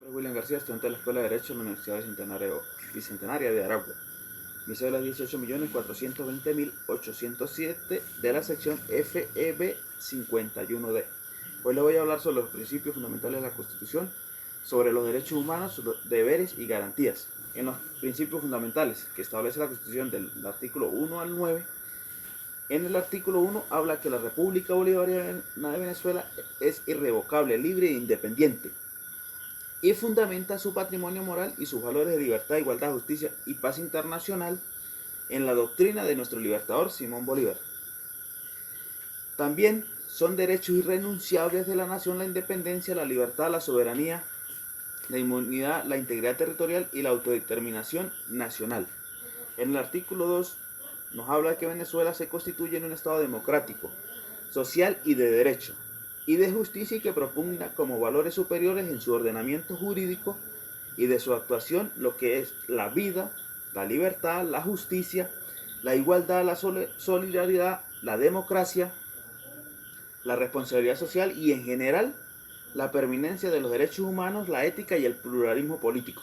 Soy William García, estudiante de la Escuela de Derecho de la Universidad Bicentenaria de Aragua. Mi cédula es 18.420.807 de la sección FEB 51D. Hoy le voy a hablar sobre los principios fundamentales de la Constitución, sobre los derechos humanos, sus deberes y garantías. En los principios fundamentales que establece la Constitución del artículo 1 al 9, en el artículo 1 habla que la República Bolivariana de Venezuela es irrevocable, libre e independiente, y fundamenta su patrimonio moral y sus valores de libertad, igualdad, justicia y paz internacional en la doctrina de nuestro libertador Simón Bolívar. También son derechos irrenunciables de la nación la independencia, la libertad, la soberanía, la inmunidad, la integridad territorial y la autodeterminación nacional. En el artículo 2 nos habla de que Venezuela se constituye en un estado democrático, social y de derecho, y de justicia, y que propugna como valores superiores en su ordenamiento jurídico y de su actuación lo que es la vida, la libertad, la justicia, la igualdad, la solidaridad, la democracia, la responsabilidad social y en general la permanencia de los derechos humanos, la ética y el pluralismo político.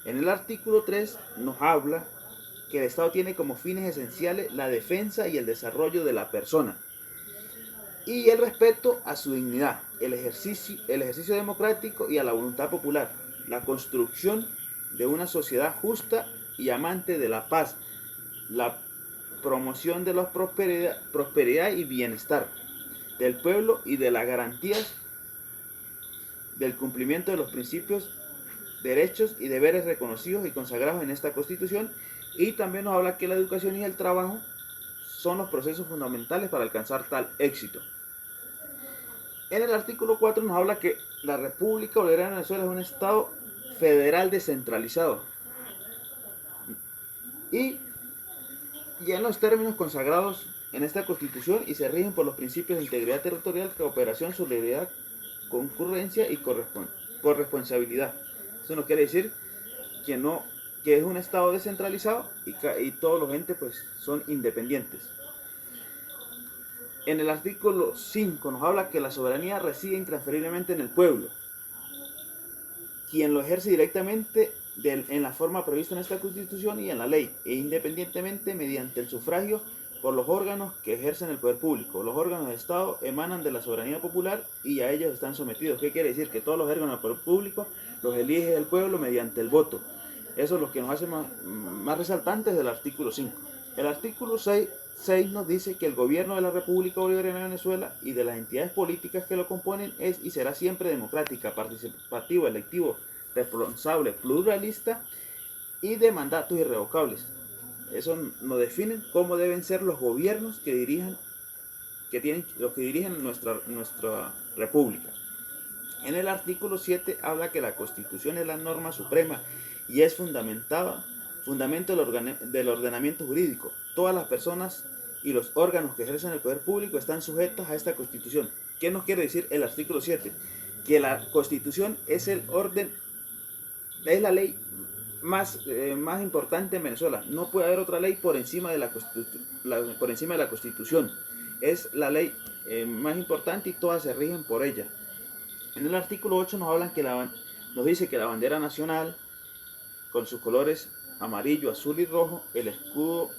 En el artículo 3 nos habla que el Estado tiene como fines esenciales la defensa y el desarrollo de la persona y el respeto a su dignidad, el ejercicio democrático y a la voluntad popular, la construcción de una sociedad justa y amante de la paz, la promoción de la prosperidad y bienestar del pueblo y de las garantías del cumplimiento de los principios, derechos y deberes reconocidos y consagrados en esta Constitución. Y también nos habla que la educación y el trabajo son los procesos fundamentales para alcanzar tal éxito. En el artículo 4 nos habla que la República Bolivariana de Venezuela es un Estado federal descentralizado. Y ya en los términos consagrados en esta Constitución y se rigen por los principios de integridad territorial, cooperación, solidaridad, concurrencia y corresponsabilidad. Eso no quiere decir que que es un Estado descentralizado y todos los entes pues son independientes. En el artículo 5 nos habla que la soberanía reside intransferiblemente en el pueblo, quien lo ejerce directamente en la forma prevista en esta Constitución y en la ley, e independientemente mediante el sufragio por los órganos que ejercen el poder público. Los órganos de Estado emanan de la soberanía popular y a ellos están sometidos. ¿Qué quiere decir? Que todos los órganos del poder público los elige el pueblo mediante el voto. Eso es lo que nos hace más resaltantes del artículo 5. El artículo 6 nos dice que el gobierno de la República Bolivariana de Venezuela y de las entidades políticas que lo componen es y será siempre democrática, participativo, electivo, responsable, pluralista y de mandatos irrevocables. Eso nos define cómo deben ser los gobiernos que dirigen nuestra república. En el artículo 7 habla que la Constitución es la norma suprema y es fundamento del ordenamiento jurídico. Todas las personas y los órganos que ejercen el poder público están sujetos a esta Constitución. ¿Qué nos quiere decir el artículo 7? Que la Constitución es el orden, es la ley más importante en Venezuela. No puede haber otra ley por encima de la Constitución. Es la ley más importante y todas se rigen por ella. En el artículo 8 nos dice que la bandera nacional, con sus colores amarillo, azul y rojo, el escudo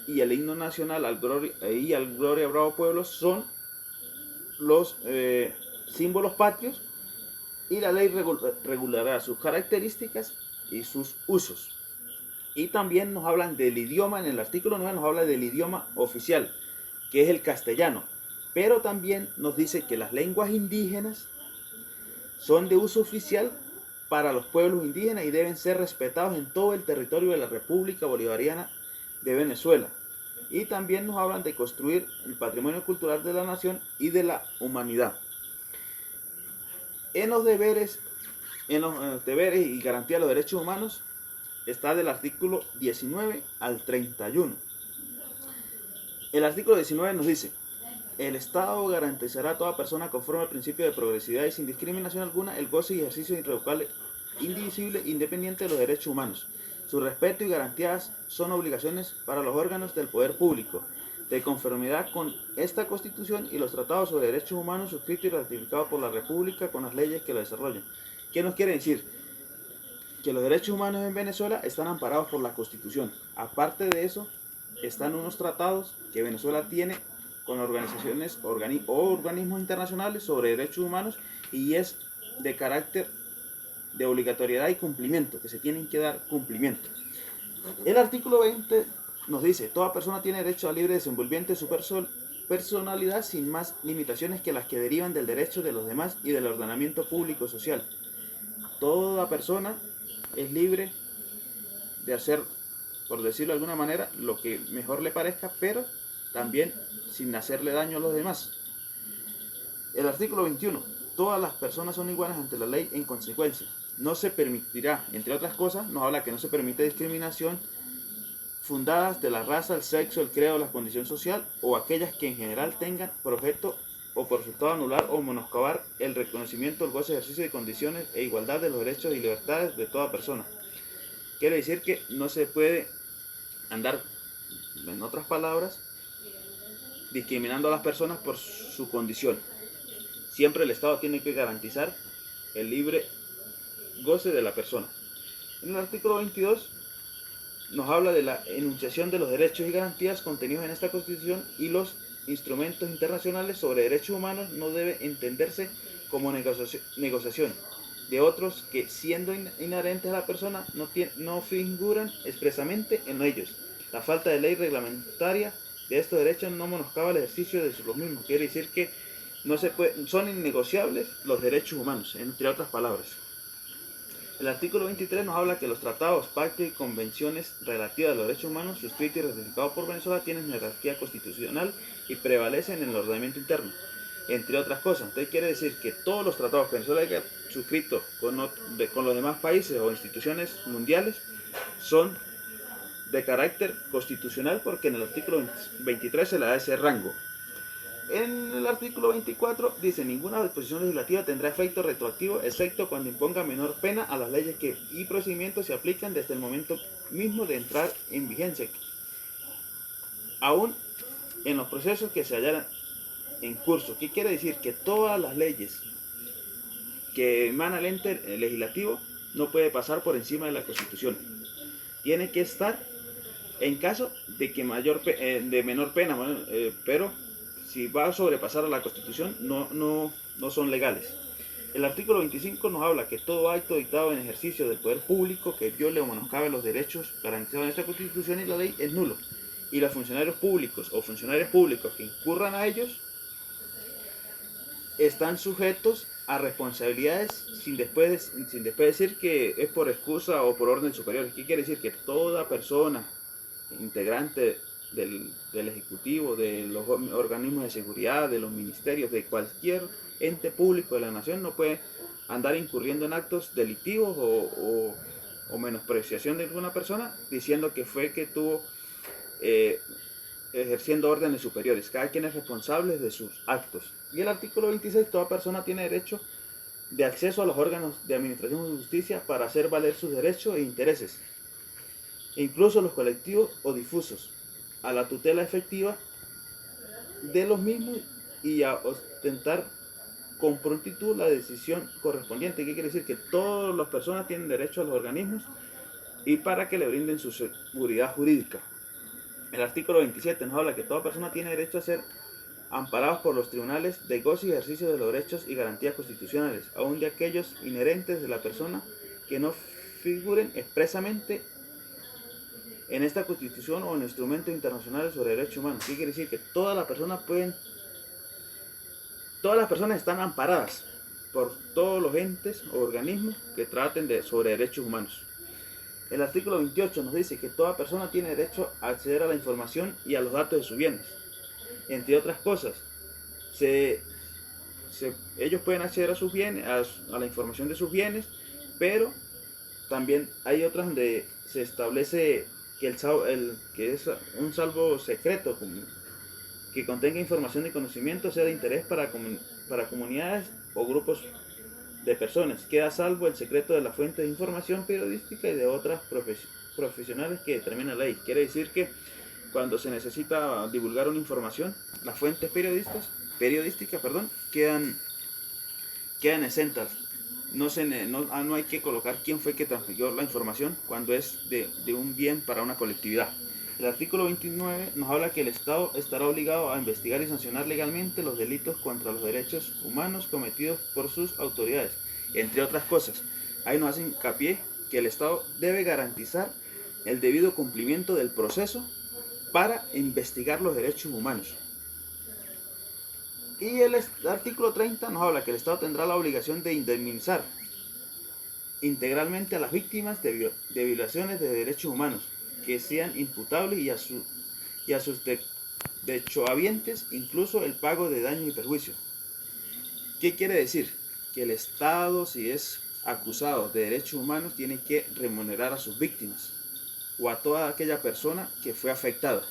y el himno nacional al Gloria Bravo Pueblo son los símbolos patrios, y la ley regulará sus características y sus usos. Y también nos hablan del idioma. En el artículo 9 nos habla del idioma oficial, que es el castellano, pero también nos dice que las lenguas indígenas son de uso oficial para los pueblos indígenas y deben ser respetados en todo el territorio de la República Bolivariana de Venezuela. Y también nos hablan de construir el patrimonio cultural de la nación y de la humanidad. En los deberes y garantía de los derechos humanos está del artículo 19 al 31. El artículo 19 nos dice: el Estado garantizará a toda persona, conforme al principio de progresividad y sin discriminación alguna, el goce y ejercicio irrevocable, indivisible e independiente de los derechos humanos. Su respeto y garantías son obligaciones para los órganos del poder público, de conformidad con esta Constitución y los tratados sobre derechos humanos suscritos y ratificados por la República con las leyes que lo desarrollan. ¿Qué nos quiere decir? que los derechos humanos en Venezuela están amparados por la Constitución. Aparte de eso, están unos tratados que Venezuela tiene con organizaciones o organismos internacionales sobre derechos humanos y es de carácter de obligatoriedad y cumplimiento, que se tienen que dar cumplimiento. El artículo 20 nos dice, toda persona tiene derecho a libre desenvolvimiento de su personalidad sin más limitaciones que las que derivan del derecho de los demás y del ordenamiento público social. Toda persona es libre de hacer, por decirlo de alguna manera, lo que mejor le parezca, pero también sin hacerle daño a los demás. El artículo 21. Todas las personas son iguales ante la ley en consecuencia. No se permitirá, entre otras cosas, nos habla que no se permite discriminación fundadas de la raza, el sexo, el credo, la condición social o aquellas que en general tengan por objeto o por resultado anular o menoscabar el reconocimiento, el goce, ejercicio de condiciones e igualdad de los derechos y libertades de toda persona. Quiere decir que no se puede andar, en otras palabras, discriminando a las personas por su condición. Siempre el Estado tiene que garantizar el libre goce de la persona. En el artículo 22 nos habla de la enunciación de los derechos y garantías contenidos en esta Constitución y los instrumentos internacionales sobre derechos humanos no debe entenderse como negociación de otros que, siendo inherentes a la persona, no figuran expresamente en ellos. La falta de ley reglamentaria de estos derechos no menoscaba el ejercicio de los mismos. Quiere decir que son innegociables los derechos humanos, entre otras palabras. El artículo 23 nos habla que los tratados, pactos y convenciones relativas a los derechos humanos suscritos y ratificados por Venezuela tienen jerarquía constitucional y prevalecen en el ordenamiento interno, entre otras cosas. Entonces quiere decir que todos los tratados que Venezuela haya suscrito con los demás países o instituciones mundiales son de carácter constitucional porque en el artículo 23 se le da ese rango. En el artículo 24 dice, ninguna disposición legislativa tendrá efecto retroactivo excepto cuando imponga menor pena a las leyes y procedimientos se aplican desde el momento mismo de entrar en vigencia, aún en los procesos que se hallaran en curso. ¿Qué quiere decir? Que todas las leyes que emana el ente legislativo no puede pasar por encima de la Constitución. Tiene que estar en caso de que de menor pena, pero si va a sobrepasar a la Constitución no son legales. El artículo 25 nos habla que todo acto dictado en ejercicio del poder público que viole o menoscabe los derechos garantizados en esta Constitución y la ley es nulo. Y los funcionarios públicos o funcionarios públicos que incurran a ellos están sujetos a responsabilidades sin después decir que es por excusa o por orden superior. ¿Qué quiere decir? Que toda persona integrante del Ejecutivo, de los organismos de seguridad, de los ministerios, de cualquier ente público de la nación no puede andar incurriendo en actos delictivos o menospreciación de alguna persona diciendo que fue que tuvo ejerciendo órdenes superiores. Cada quien es responsable de sus actos. Y el artículo 26, toda persona tiene derecho de acceso a los órganos de administración de justicia para hacer valer sus derechos e intereses, incluso los colectivos o difusos, a la tutela efectiva de los mismos y a ostentar con prontitud la decisión correspondiente. ¿Qué quiere decir? Que todas las personas tienen derecho a los organismos y para que le brinden su seguridad jurídica. El artículo 27 nos habla que toda persona tiene derecho a ser amparados por los tribunales de goce y ejercicio de los derechos y garantías constitucionales, aun de aquellos inherentes de la persona que no figuren expresamente en esta Constitución o en instrumentos internacionales sobre derechos humanos. ¿Qué quiere decir? Que todas las personas están amparadas por todos los entes o organismos que traten sobre derechos humanos. El artículo 28 nos dice que toda persona tiene derecho a acceder a la información y a los datos de sus bienes. Entre otras cosas, ellos pueden acceder a sus bienes, a la información de sus bienes, pero también hay otras donde se establece que que es un salvo secreto que contenga información y conocimiento sea de interés para comunidades o grupos de personas. Queda salvo el secreto de la fuente de información periodística y de otras profesionales que determina la ley. Quiere decir que cuando se necesita divulgar una información, las fuentes periodísticas quedan exentas. no hay que colocar quién fue que transmitió la información cuando es de un bien para una colectividad. El artículo 29 nos habla que el Estado estará obligado a investigar y sancionar legalmente los delitos contra los derechos humanos cometidos por sus autoridades, entre otras cosas. Ahí nos hace hincapié que el Estado debe garantizar el debido cumplimiento del proceso para investigar los derechos humanos. Y el artículo 30 nos habla que el Estado tendrá la obligación de indemnizar integralmente a las víctimas de violaciones de derechos humanos que sean imputables y a sus derechohabientes incluso el pago de daños y perjuicios. ¿Qué quiere decir? Que el Estado, si es acusado de derechos humanos, tiene que remunerar a sus víctimas o a toda aquella persona que fue afectada.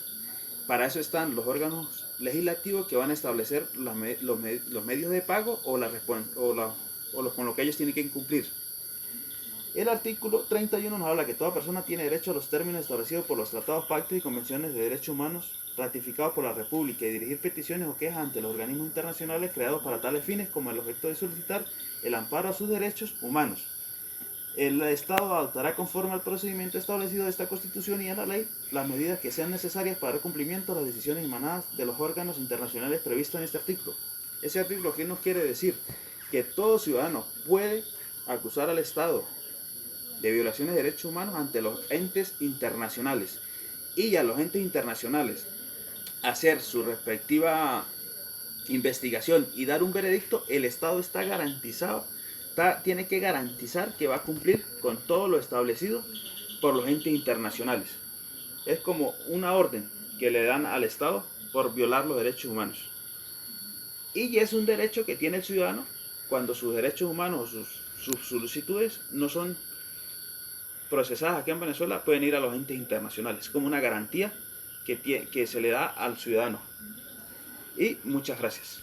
Para eso están los órganos legislativos que van a establecer los medios de pago o con lo que ellos tienen que cumplir. El artículo 31 nos habla que toda persona tiene derecho a los términos establecidos por los tratados, pactos y convenciones de derechos humanos ratificados por la República y dirigir peticiones o quejas ante los organismos internacionales creados para tales fines, como el objeto de solicitar el amparo a sus derechos humanos. El Estado adoptará conforme al procedimiento establecido de esta Constitución y en la ley las medidas que sean necesarias para dar cumplimiento a las decisiones emanadas de los órganos internacionales previstos en este artículo. Ese artículo, ¿qué nos quiere decir? Que todo ciudadano puede acusar al Estado de violaciones de derechos humanos ante los entes internacionales y a los entes internacionales hacer su respectiva investigación y dar un veredicto. El Estado está garantizado, tiene que garantizar que va a cumplir con todo lo establecido por los entes internacionales. Es como una orden que le dan al Estado por violar los derechos humanos. Y es un derecho que tiene el ciudadano cuando sus derechos humanos o sus solicitudes no son procesadas aquí en Venezuela, pueden ir a los entes internacionales, como una garantía que se le da al ciudadano. Y muchas gracias.